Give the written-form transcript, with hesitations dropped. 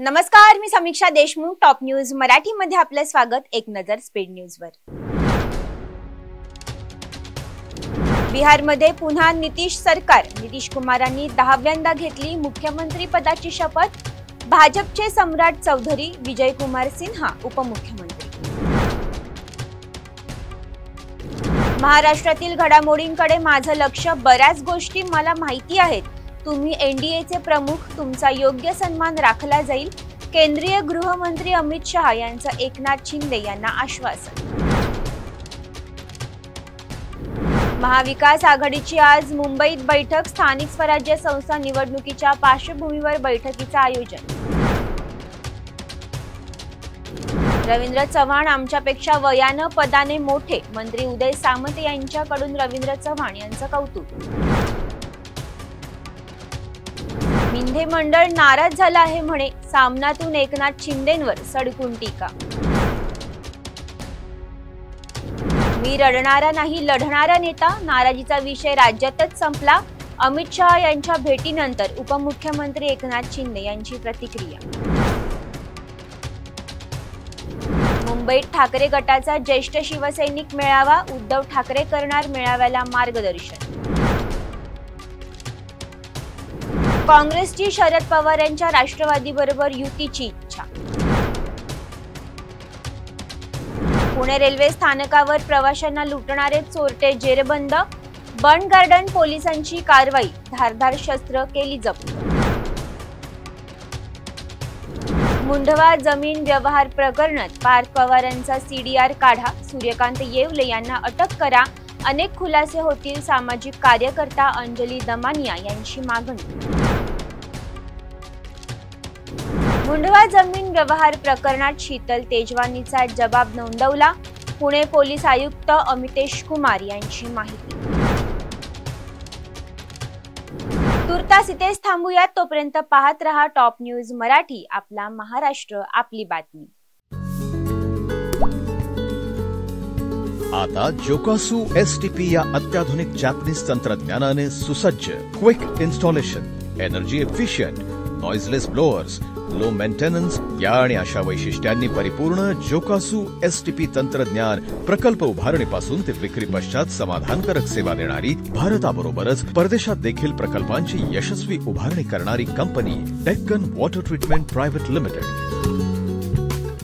नमस्कार, मी समीक्षा Deshmukh. Top news Marathi मध्ये आपले स्वागत. एक नजर स्पीड न्यूजवर. बिहारमध्ये पुन्हा नितीश सरकार. नितीश कुमारांनी 10व्यांदा घेतली मुख्यमंत्री पदाची शपथ. भाजपचे सम्राट चौधरी, विजय कुमार सिन्हा उपमुख्यमंत्री. महाराष्ट्रातील घडामोडींकडे माझं लक्ष. बऱ्याच गोष्टी मला माहिती आहेत. तुम्ही एनडीएचे प्रमुख, तुमचा योग्य सन्मान राखला जाईल. केंद्रीय गृहमंत्री अमित शहा यांचं एकनाथ शिंदे यांना आश्वासन. महाविकास आघाडीची आज मुंबईत बैठक. स्थानिक स्वराज्य संस्था निवडणुकीच्या पार्श्वभूमीवर बैठकीचं आयोजन. रवींद्र चव्हाण आमच्यापेक्षा वयानं पदाने मोठे. मंत्री उदय सामंत यांच्याकडून रवींद्र चव्हाण यांचं कौतुक. मिंधे मंडळ नाराज झालं आहे म्हणे. सामनातून एकनाथ शिंदेंवर सडकून टीका. मी रडणारा नाही, लढणारा नेता. नाराजीचा विषय राज्यातच संपला. अमित शहा यांच्या भेटीनंतर उपमुख्यमंत्री एकनाथ शिंदे यांची प्रतिक्रिया. मुंबईत ठाकरे गटाचा ज्येष्ठ शिवसैनिक मेळावा. उद्धव ठाकरे करणार मेळाव्याला मार्गदर्शन. काँग्रेसची शरद पवार यांच्या राष्ट्रवादीबरोबर युतीची इच्छा. पुणे रेल्वे स्थानकावर प्रवाशांना लुटणारे चोरटे जेरबंद. बंड गार्डन पोलिसांची कारवाई. धारदार शस्त्र केली जप्त. मुंढवा जमीन व्यवहार प्रकरणात पार्थ पवारांचा सीडीआर काढा. सूर्यकांत येवले यांना अटक करा. अनेक खुलासे होतील. सामाजिक कार्यकर्ता अंजली दमानिया यांची मागणी. मुंढवा जमीन व्यवहार प्रकरणात शीतल तेजवानीचा जबाब नोंदवला. पुणे पोलीस आयुक्त अमितेश कुमार यांची माहिती. तुर्तास इथेच थांबूयात. तोपर्यंत पाहत रहा टॉप न्यूज मराठी. आपला महाराष्ट्र, आपली बातमी. आता जोकासू एसटीपी या अत्याधुनिक जॅपनीज तंत्रज्ञानाने सुसज्ज, quick installation, energy efficient, noiseless blowers, low maintenance या आणि अशा वैशिष्ट्यांनी परिपूर्ण जोकासू एसटीपी तंत्रज्ञान प्रकल्प उभारणीपासून ते विक्री पश्चात समाधानकारक सेवा देणारी, भारताबरोबरच परदेशात देखील प्रकल्पांची यशस्वी उभारणी करणारी company Deccan water treatment private limited.